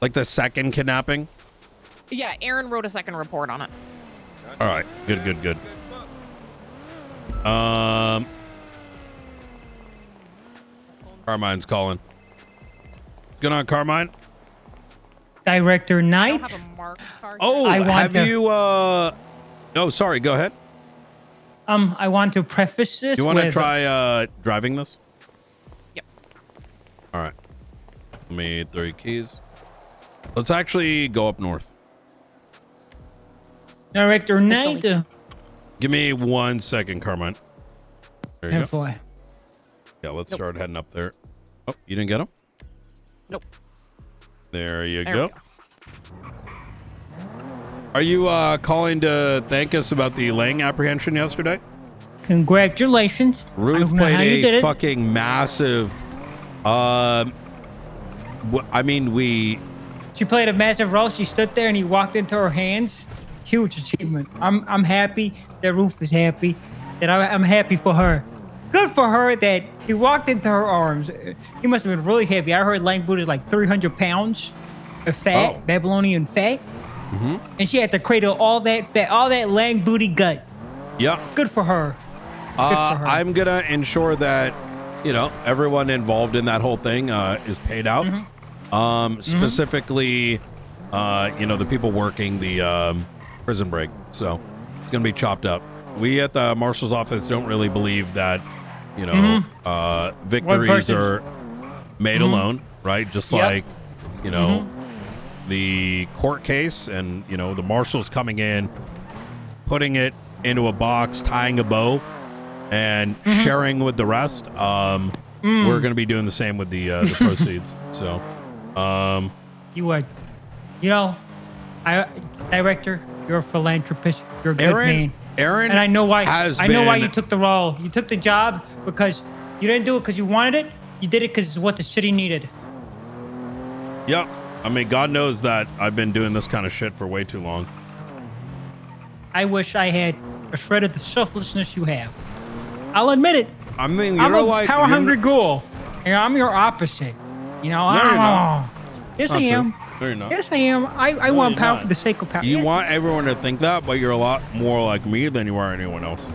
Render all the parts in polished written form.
Like the second kidnapping? Yeah, Aaron wrote a second report on it. All right. Good. Carmine's calling. What's going on, Carmine? Director I Knight. don't have a marked car here. Oh, I want have to- you, oh, sorry. Go ahead. I want to preface this You want to with try, driving this? Yep. All right. Let me throw you keys. Let's actually go up north. Director Knight. Pistol. Give me 1 second, Carmine. There you go. Careful. Yeah, let's start heading up there. Oh, you didn't get him? Nope. There you There go. we go. Are you calling to thank us about the Lang apprehension yesterday? Congratulations. I Ruth don't know how you played did a it. fucking massive. I mean, She played a massive role. She stood there and he walked into her hands. Huge achievement. I'm happy that Ruth is happy. That I'm happy for her. Good for her that he walked into her arms. He must have been really heavy. I heard Lang Boot is like 300 pounds of fat, Oh. Babylonian fat. And she had to cradle all that fat, all that Lang Booty gut. yeah. Good for her. Good for her. I'm gonna ensure that everyone involved in that whole thing is paid out. Specifically, the people working the prison break. So it's gonna be chopped up. We at the marshal's office don't really believe that victories person. are made alone, right? Just Yep. like the court case, and the marshal's coming in, putting it into a box, tying a bow, and sharing with the rest. We're going to be doing the same with the proceeds. So, You would. Director, you're a philanthropist. You're a good man. Aaron, And I know why. has I know why been- you took the role. You took the job because you didn't do it because you wanted it. You did it because it's what the city needed. Yep. I mean, God knows that I've been doing this kind of shit for way too long. I wish I had a shred of the selflessness you have. I'll admit it. I mean, I'm you're a like power-hungry ghoul. And I'm your opposite. you're not. Yes, Not I true. am. No, you're not. Yes, I am. I want you're power not. for the sake of power. You Yeah. want everyone to think that, but you're a lot more like me than you are anyone else.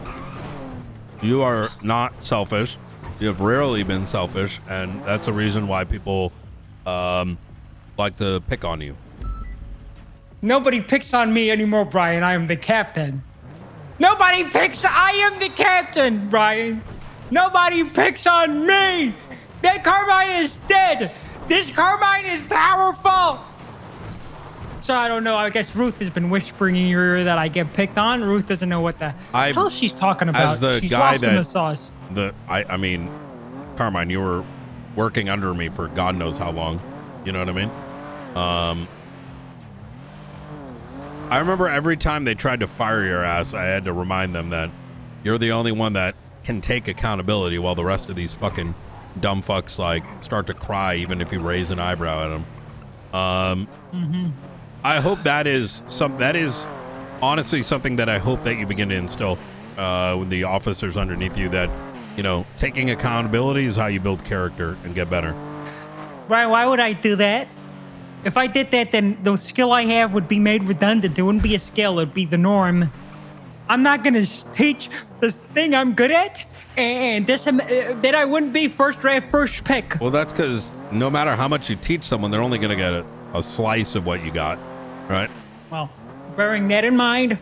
You are not selfish. You have rarely been selfish, and that's the reason why people like to pick on you. Nobody picks on me anymore, Brian. I am the captain. Nobody picks. I am the captain, Brian. Nobody picks on me. That Carmine is dead. This Carmine is powerful. So I don't know. I guess Ruth has been whispering in your ear that I get picked on. Ruth doesn't know what the hell she's talking about. as the she's guy lost in that- the sauce. I mean, Carmine, you were working under me for God knows how long. You know what I mean? I remember every time they tried to fire your ass, I had to remind them that you're the only one that can take accountability, while the rest of these fucking dumb fucks start to cry even if you raise an eyebrow at them. I hope that is honestly something that I hope that you begin to instill with the officers underneath you, that taking accountability is how you build character and get better. Brian, why would I do that? If I did that, then the skill I have would be made redundant. It wouldn't be a skill. It'd be the norm. I'm not going to teach the thing I'm good at, and then I wouldn't be first draft, first pick. Well, that's because no matter how much you teach someone, they're only going to get a slice of what you got, right? Well, bearing that in mind,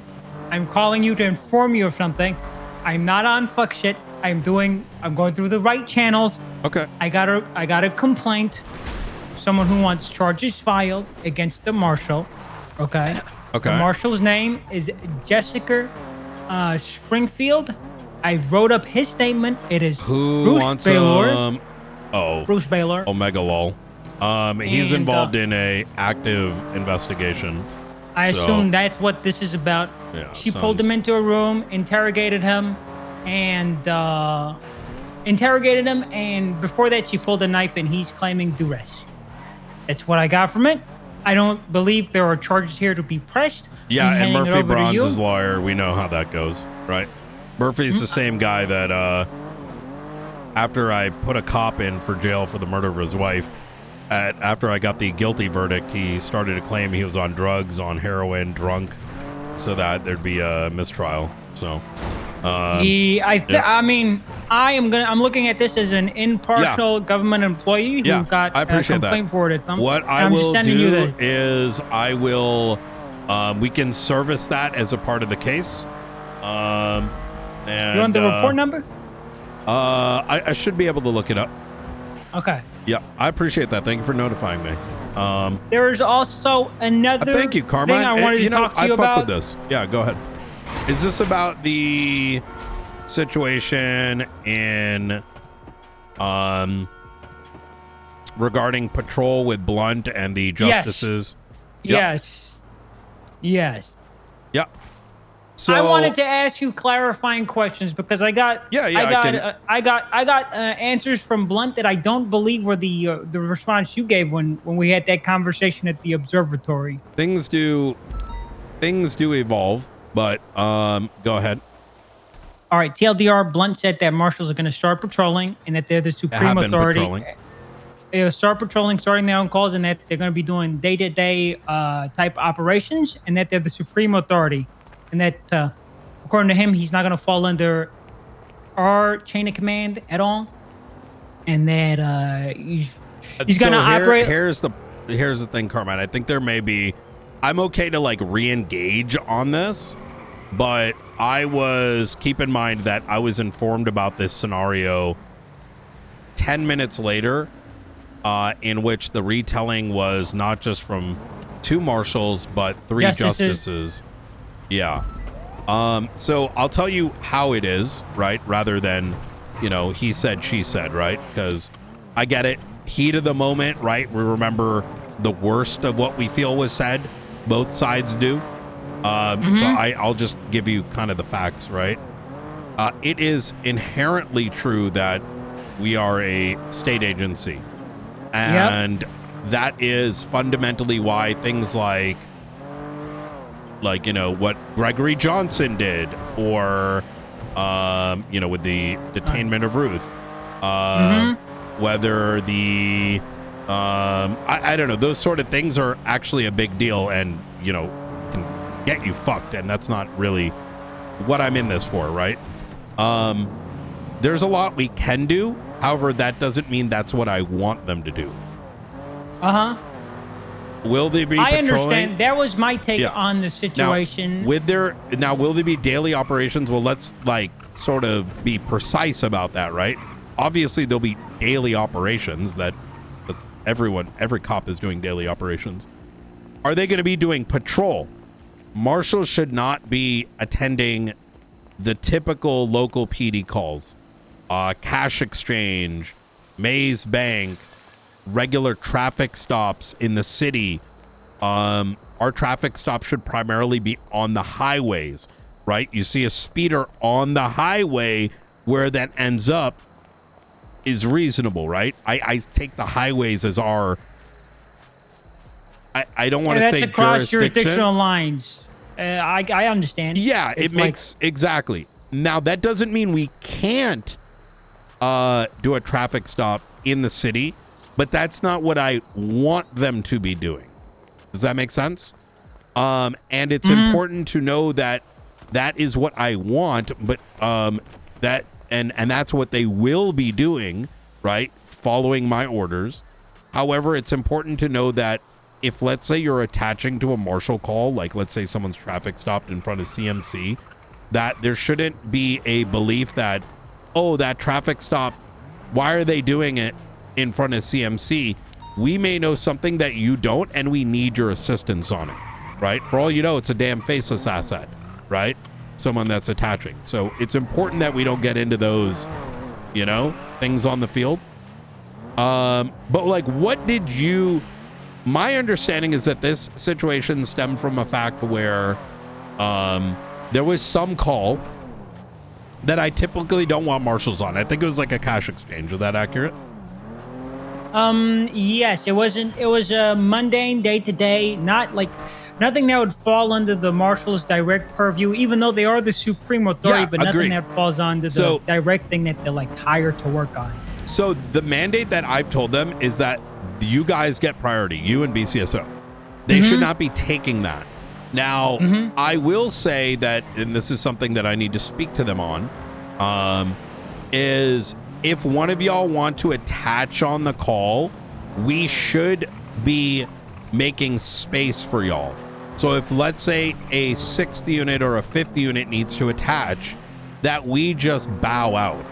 I'm calling you to inform you of something. I'm not on fuck shit. I'm going through the right channels. Okay. I got a complaint. Someone who wants charges filed against the marshal. Okay. Okay. The marshal's name is Jessica Springfield. I wrote up his statement. It is Who Bruce wants Baylor. Bruce Baylor. Omega lol. He's And, involved in a active investigation. I So- assume that's what this is about. Yeah, She pulled sounds- him into a room, interrogated him, and before that, she pulled a knife, and he's claiming duress. That's what I got from it. I don't believe there are charges here to be pressed. Yeah, I'm and handing it Murphy over to Braun's you. his lawyer. We know how that goes, right? Murphy's the same guy that after I put a cop in for jail for the murder of his wife, after I got the guilty verdict, he started to claim he was on drugs, on heroin, drunk, so that there'd be a mistrial. So, I mean, I'm looking at this as an impartial government employee who got I a appreciate complaint forwarded. What I will do is I will, we can service that as a part of the case. And, you want the report number? I should be able to look it up. Okay. Yeah, I appreciate that. Thank you for notifying me. There is also another thank you, Carmine. thing I wanted to talk to you about. With this. Yeah, go ahead. Is this about the situation in regarding patrol with Blunt and the justices? Yes. Yes. Yep. So I wanted to ask you clarifying questions because I got answers from Blunt that I don't believe were the response you gave when we had that conversation at the observatory. Things do evolve, but go ahead. All right, TLDR, Blunt said that marshals are going to start patrolling and that they're the supreme authority. They'll start patrolling, starting their own calls, and that they're going to be doing day-to-day type operations, and that they're the supreme authority. And that, according to him, he's not going to fall under our chain of command at all. And that he's going to operate. Here's the thing, Carmine. I think there may be. I'm okay to like re-engage on this, but keep in mind that I was informed about this scenario 10 minutes later, in which the retelling was not just from 2 marshals, but 3 justices. Yeah. So I'll tell you how it is, right? Rather than, he said, she said, right? Because I get it. Heat of the moment, right? We remember the worst of what we feel was said. Both sides do. So I'll just give you kind of the facts, right? It is inherently true that we are a state agency. And that is fundamentally why things like what Gregory Johnson did, or with the detainment of Ruth, whether the I don't know, those sort of things are actually a big deal, and can get you fucked, and that's not really what I'm in this for, right? There's a lot we can do, however, that doesn't mean that's what I want them to do. Will they be patrolling? I understand. That was my take on the situation. Now, will there be daily operations? Well, let's sort of be precise about that, right? Obviously, there'll be daily operations that every cop is doing daily operations. Are they going to be doing patrol? Marshals should not be attending the typical local PD calls, cash exchange, Maze Bank, regular traffic stops in the city. Our traffic stops should primarily be on the highways, right? You see a speeder on the highway, where that ends up is reasonable, right? I take the highways as our, I don't want to say across jurisdictional lines. I understand. Yeah, it makes exactly. Now, that doesn't mean we can't do a traffic stop in the city, but that's not what I want them to be doing. Does that make sense? And it's important to know that that is what I want, but that and that's what they will be doing, right? Following my orders. However, it's important to know that if, let's say, you're attaching to a marshal call, like let's say someone's traffic stopped in front of CMC, that there shouldn't be a belief that, oh, that traffic stop, why are they doing it in front of CMC? We may know something that you don't, and we need your assistance on it, right? For all you know, it's a damn faceless asset, right? Someone that's attaching. So it's important that we don't get into those, things on the field. But what did you... My understanding is that this situation stemmed from a fact where there was some call that I typically don't want marshals on. I think it was like a cash exchange. Is that accurate? Yes, it wasn't. It was a mundane day-to-day, nothing that would fall under the marshal's direct purview, even though they are the supreme authority, but nothing that falls under the direct thing that they're hired to work on. So the mandate that I've told them is that you guys get priority, you and BCSO. They should not be taking that. Now, I will say that, and this is something that I need to speak to them on, is if one of y'all want to attach on the call, we should be making space for y'all. So if, let's say, a 6th unit or a 5th unit needs to attach, that we just bow out,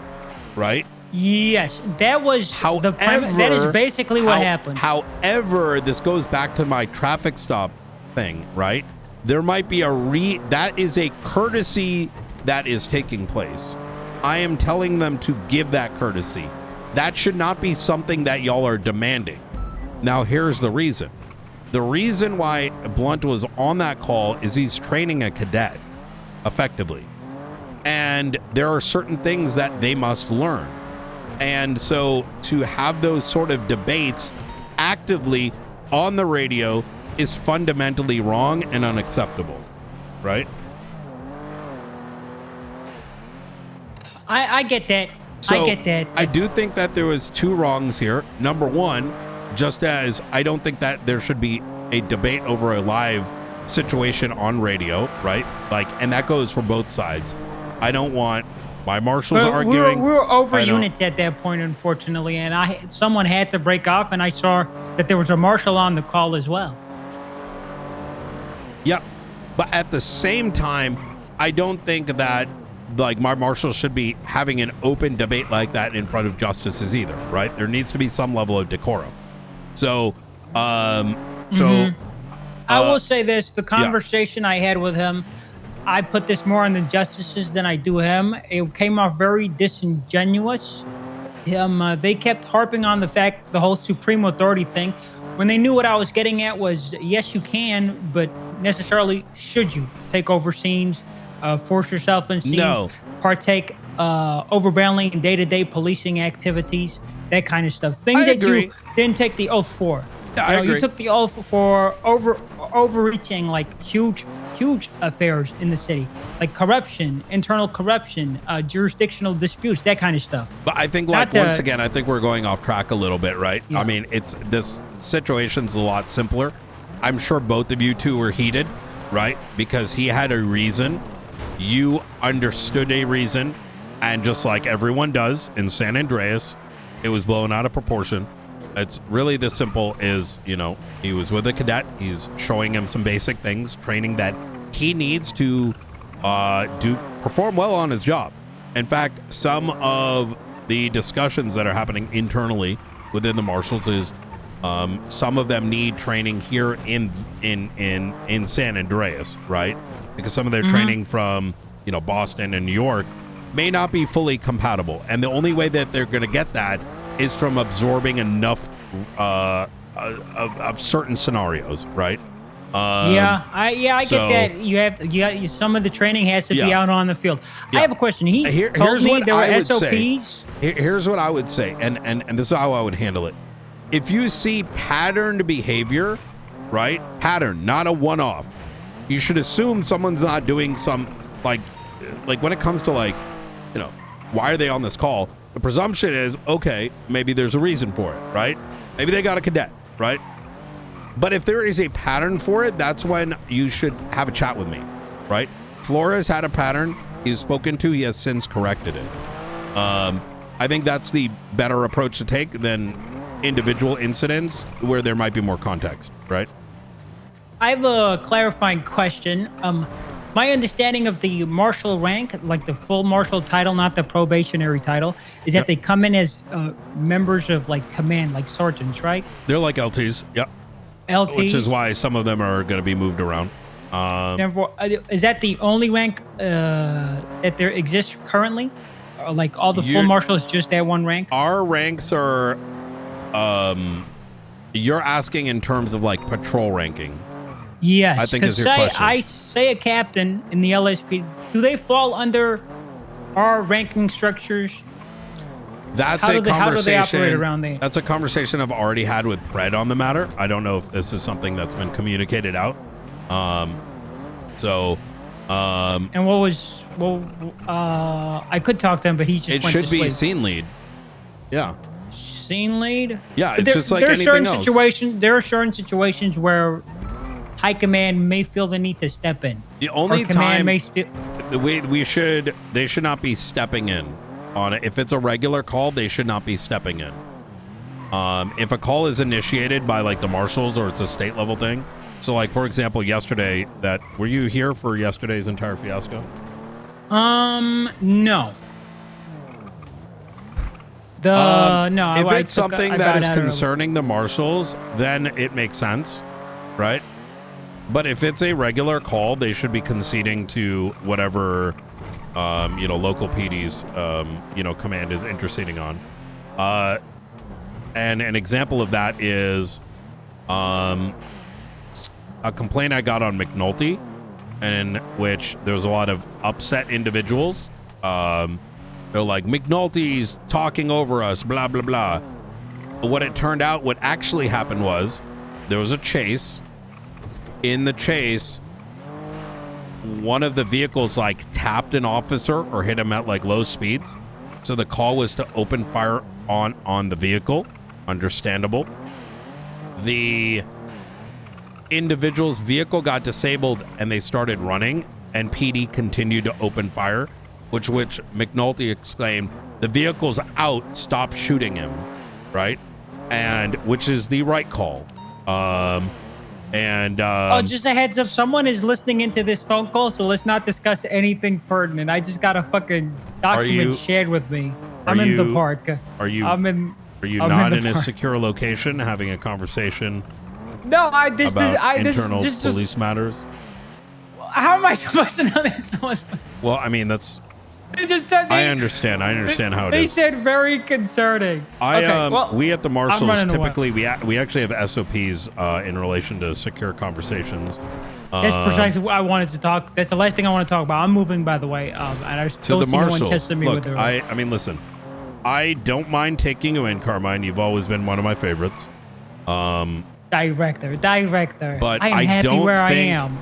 right? Yes, that was the premise. That is basically what happened. However, this goes back to my traffic stop thing, right? There might be that is a courtesy that is taking place. I am telling them to give that courtesy. That should not be something that y'all are demanding. Now, here's the reason. The reason why Blunt was on that call is he's training a cadet, effectively. And there are certain things that they must learn. And so to have those sort of debates actively on the radio is fundamentally wrong and unacceptable, right? I get that. So I get that. I do think that there was 2 wrongs here. Number one, just as I don't think that there should be a debate over a live situation on radio, right? Like, and that goes for both sides. I don't want my marshals arguing. We were over units at that point, unfortunately, and someone had to break off, and I saw that there was a marshal on the call as well. Yep, but at the same time, I don't think that like my marshal should be having an open debate like that in front of justices either, right? There needs to be some level of decorum. So, I will say this: the conversation I had with him, I put this more on the justices than I do him. It came off very disingenuous. They kept harping on the fact, the whole supreme authority thing, when they knew what I was getting at was, yes, you can, but necessarily should you take over scenes, force yourself in scenes, partake overwhelming in day-to-day policing activities, that kind of stuff. Things that you didn't take the oath for. I agree. You took the oath for overreaching, like huge affairs in the city, like corruption, internal corruption, jurisdictional disputes, that kind of stuff. But I think, like, once again, I think we're going off track a little bit, right? Yeah. I mean, this situation's a lot simpler. I'm sure both of you two were heated, right? Because he had a reason. You understood a reason. And just like everyone does in San Andreas, it was blown out of proportion. It's really this simple is, you know, he was with a cadet. He's showing him some basic things, training that he needs to perform well on his job. In fact, some of the discussions that are happening internally within the marshals is some of them need training here in San Andreas, right? Because some of their training from, you know, Boston and New York may not be fully compatible. And the only way that they're going to get that is from absorbing enough of certain scenarios, right? I get that. You have some of the training has to be out on the field. I have a question. He told me there were SOPs. Here's what I would say, and this is how I would handle it. If you see patterned behavior, right? Pattern, not a one-off. You should assume someone's not doing some like when it comes to, like, you know, why are they on this call? The presumption is, okay, maybe there's a reason for it, right? Maybe they got a cadet, right? But if there is a pattern for it, that's when you should have a chat with me, right? Flores had a pattern he's spoken to. He has since corrected it. I think that's the better approach to take than individual incidents where there might be more context, right? I have a clarifying question. My understanding of the marshal rank, like the full marshal title, not the probationary title, is that they come in as members of, like, command, like sergeants, right? They're like LTs, yep. LTs. Which is why some of them are going to be moved around. Therefore, is that the only rank that there exists currently? Or, like, all the full marshals, just that one rank? Our ranks are, you're asking in terms of, like, patrol ranking. Yes, I think is your question. I say a captain in the LSP. Do they fall under our ranking structures? That's how a conversation. How do they operate around there? That's a conversation I've already had with Pred on the matter. I don't know if this is something that's been communicated out. And what was? Well, I could talk to him, but he just it went should to be sleep. scene lead. Yeah. scene lead. Yeah, But it's just like there are anything certain else. There are certain situations where high command may feel the need to step in. The only or command time may still. they should not be stepping in on it. If it's a regular call, they should not be stepping in. If a call is initiated by like the marshals or it's a state level thing. So like, for example, yesterday were you here for yesterday's entire fiasco? No. No. If I it's something that is concerning the marshals, then it makes sense, right? But if it's a regular call, they should be conceding to whatever, local PD's, command is interceding on. And an example of that is, a complaint I got on McNulty, in which there was a lot of upset individuals. They're like, McNulty's talking over us, blah, blah, blah. But what actually happened was there was a chase. In the chase, one of the vehicles like tapped an officer or hit him at like low speeds. So the call was to open fire on the vehicle. Understandable. The individual's vehicle got disabled and they started running, and PD continued to open fire, which McNulty exclaimed, "The vehicle's out, stop shooting him," right? And which is the right call. Just a heads up, someone is listening into this phone call, so let's not discuss anything pertinent. I just got a fucking document shared with me. I'm in the park. Are you not in a secure location having a conversation about internal police matters? How am I supposed to know that? Well, I mean, that's... They just said I understand how it They is. said very concerning. We at the marshals typically away. we actually have SOPs in relation to secure conversations. That's precisely what I wanted to talk. That's the last thing I want to talk about. I'm moving, by the way, and I still to the see no one marshals. testing me Look, with their... I mean, listen, I don't mind taking you in, Carmine. You've always been one of my favorites. Director. But I am happy where I am.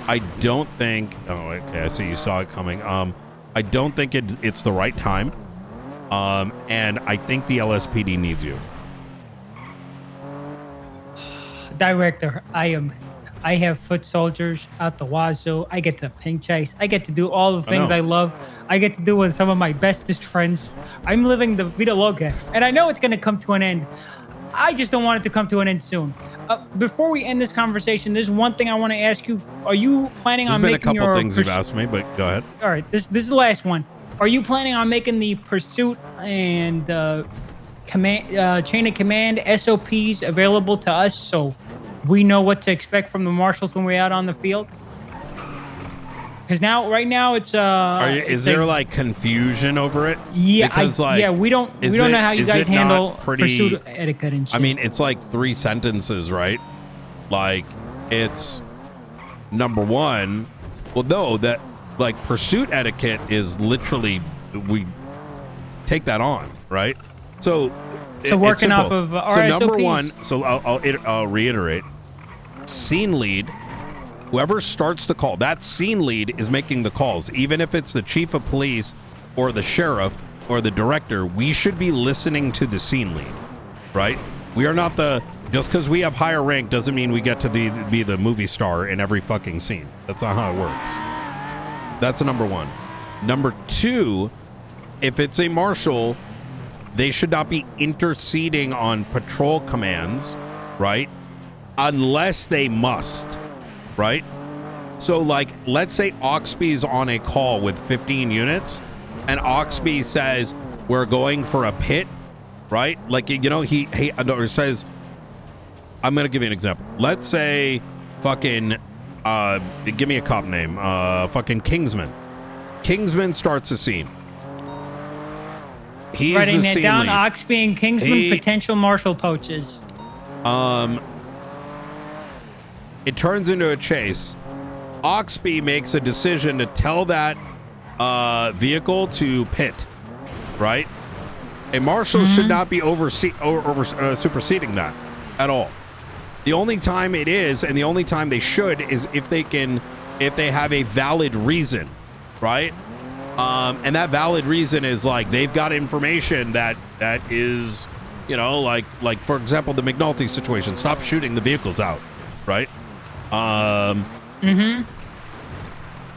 I don't think. Oh, okay. I see you saw it coming. I don't think it's the right time. And I think the LSPD needs you. Director, I have foot soldiers out the wazoo. I get to ping chase. I get to do all the things I love. I get to do with some of my bestest friends. I'm living the vida loca, and I know it's going to come to an end. I just don't want it to come to an end soon. Before we end this conversation, there's one thing I want to ask you. Are you planning on making a couple things you've asked me, but go ahead. All right, this is the last one. Are you planning on making the pursuit and chain of command SOPs available to us so we know what to expect from the marshals when we're out on the field? Because right now it's is there like confusion over it? Yeah, because we don't know how you guys handle pursuit etiquette and shit. I mean, it's like 3 sentences, right? Like, it's number one. Well, no, that like pursuit etiquette is literally we take that on, right? So working off of our so number SOPs. one. So I'll reiterate. Scene lead. Whoever starts the call, that scene lead is making the calls. Even if it's the chief of police or the sheriff or the director, we should be listening to the scene lead, right? We are not just because we have higher rank doesn't mean we get to be the movie star in every fucking scene. That's not how it works. That's number one. Number two, if it's a marshal, they should not be interceding on patrol commands, right? Unless they must. Right? So, like, let's say Oxby's on a call with 15 units, and Oxby says, we're going for a pit, right? Like, he says, I'm going to give you an example. Let's say fucking, give me a cop name, fucking Kingsman. Kingsman starts a scene. He's writing the that scene down, lead. Oxby and Kingsman, potential marshal poaches. It turns into a chase. Oxby makes a decision to tell that vehicle to pit, right? A marshal should not be superseding that at all. The only time it is, and the only time they should, is if they have a valid reason, right? And that valid reason is like they've got information that is You know, like for example, the McNulty situation. Stop shooting the vehicles out, right?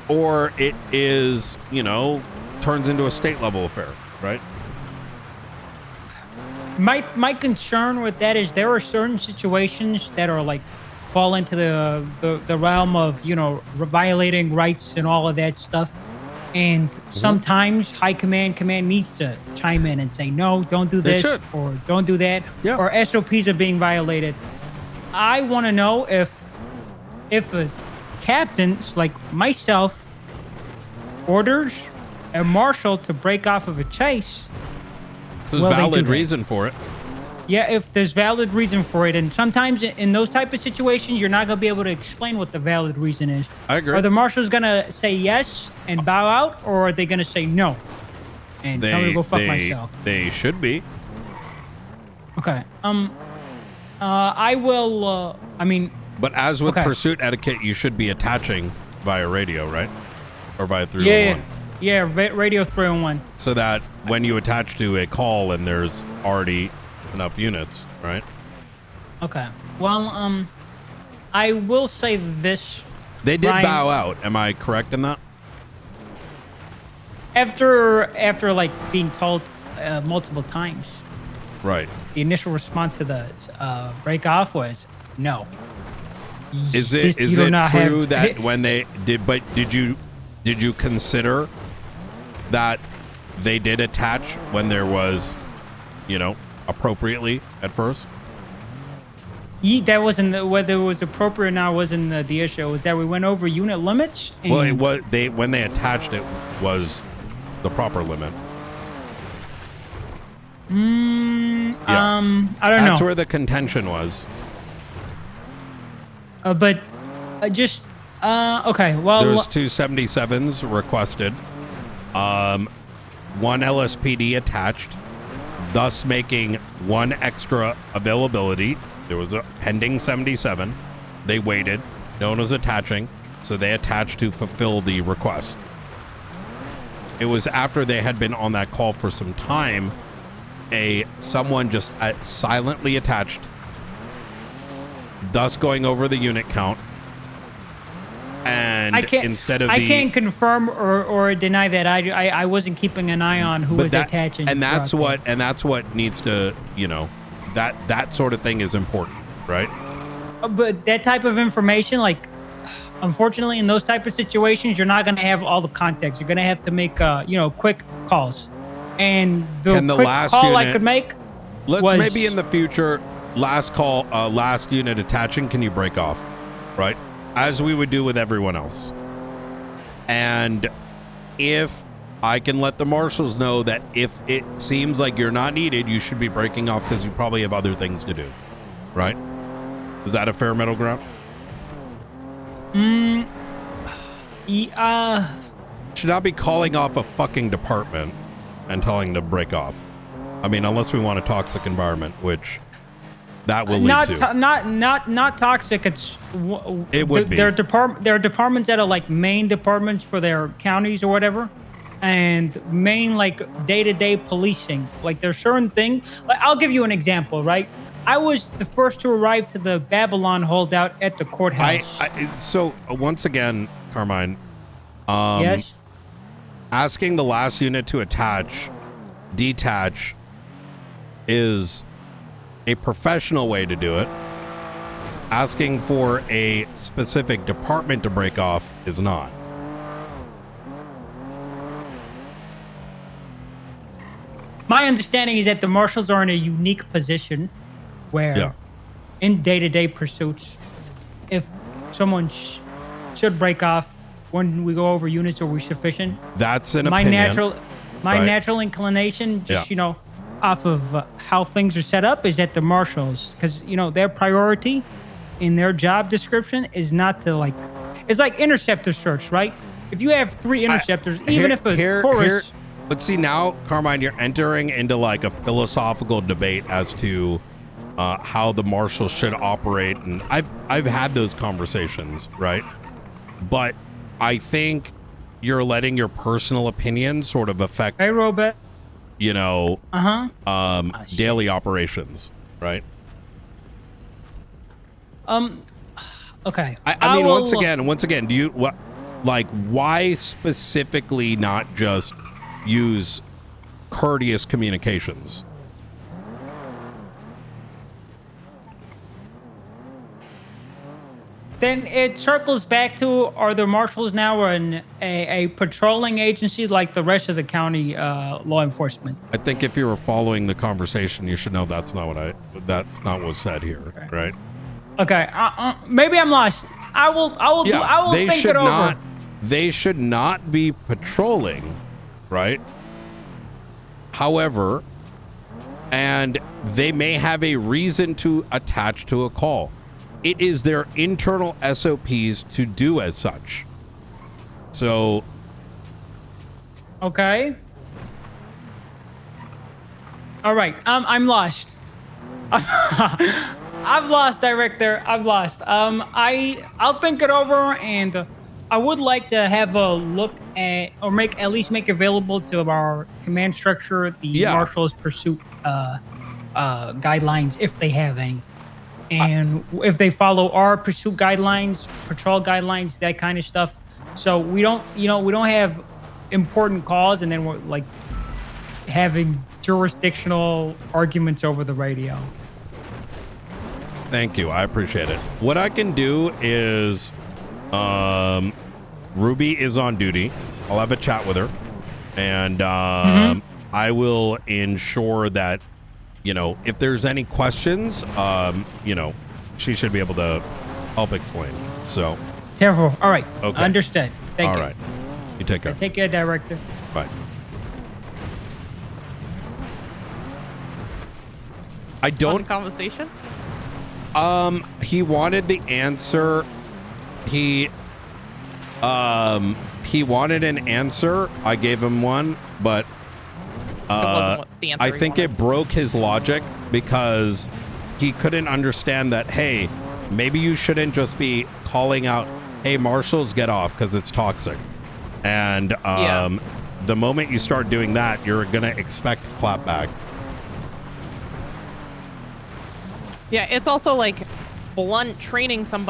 Or it is, you know, turns into a state level affair, right? My concern with that is there are certain situations that are like fall into the realm of, you know, violating rights and all of that stuff. And sometimes high command needs to chime in and say, no, don't do this or don't do that. Yeah. Or SOPs are being violated. I want to know if a captain like myself orders a marshal to break off of a chase. There's valid reason for it. Yeah, if there's valid reason for it. And sometimes in those type of situations, you're not going to be able to explain what the valid reason is. I agree. Are the marshals going to say yes and bow out, or are they going to say no and tell me to go fuck myself? They should be. Okay. I will, I mean... But as with pursuit etiquette, you should be attaching via radio, right? Or via 311. Yeah, radio 311. So that when you attach to a call and there's already enough units, right? Okay. Well, I will say this. They did bow out. Am I correct in that? After like being told multiple times. Right. The initial response to the break off was no. Is it true that when they did, but did you consider that they did attach when there was, you know, appropriately at first? That wasn't whether it was appropriate or not. Wasn't the issue. It was that we went over unit limits. And well, it was when they attached it was the proper limit. I don't know. That's where the contention was. But just okay. Well, there was 277s requested. One LSPD attached, thus making one extra availability. There was a pending 77. They waited. No one was attaching, so they attached to fulfill the request. It was after they had been on that call for some time, someone just silently attached, thus going over the unit count. And I can't confirm or deny that. I wasn't keeping an eye on who was attaching. And that's what needs to, you know, that sort of thing is important, right? But that type of information, like, unfortunately, in those type of situations, you're not going to have all the context. You're going to have to make, you know, quick calls. And the quick call I could make was, maybe in the future, last call, last unit attaching, can you break off, right? As we would do with everyone else. And if I can let the marshals know that if it seems like you're not needed, you should be breaking off because you probably have other things to do, right? Is that a fair middle ground? Should not be calling off a fucking department and telling them to break off. I mean, unless we want a toxic environment, which that will lead to. Not toxic. It would be. There are departments that are like main departments for their counties or whatever, and main like day-to-day policing. Like there's certain thing. Like I'll give you an example, right? I was the first to arrive to the Babylon holdout at the courthouse. So once again, Carmine. Yes. Asking the last unit to detach is a professional way to do it. Asking for a specific department to break off is not. My understanding is that the marshals are in a unique position where in day-to-day pursuits, if someone should break off when we go over units, are we sufficient? That's an opinion. My natural inclination, just, you know, off of how things are set up, is that the marshals, because, you know, their priority in their job description is not to like, it's like interceptor search, right? If you have 3 interceptors, even if a chorus... But see, now, Carmine, you're entering into like a philosophical debate as to how the marshals should operate. And I've had those conversations, right? But I think you're letting your personal opinion sort of affect... Hey, Robert. you know, shit. daily operations, right? Okay. I mean, will- once again, do you what, like, why specifically not just use courteous communications? Then it circles back to, are the marshals now a patrolling agency like the rest of the county law enforcement? I think if you were following the conversation, you should know that's not what was said here, right? Okay. Maybe I'm lost. I will they think should it over. not. They should not be patrolling, right? However, and they may have a reason to attach to a call. It is their internal SOPs to do as such. So, Okay. All right. I'm lost. I'm lost, director. I'm lost. I'll think it over, and I would like to have a look at, or at least make available to our command structure the marshal's pursuit guidelines, if they have any, and if they follow our pursuit guidelines, patrol guidelines, that kind of stuff. So we don't have important calls, and then we're like having jurisdictional arguments over the radio. thank you. I appreciate it. What I can do is, Ruby is on duty. I'll have a chat with her, and I will ensure that, you know, if there's any questions, you know, she should be able to help explain. So, Terrible. All right. Okay. Understood. Thank you. all right, you take care. Take care, director. Bye. I Fun don't. conversation. He wanted the answer. He wanted an answer. I gave him one, but wasn't what the answer I he think wanted. it broke his logic because he couldn't understand that, hey, maybe you shouldn't just be calling out, hey, marshals, get off, because it's toxic. And the moment you start doing that, you're going to expect clapback. Yeah, it's also like blunt training somebody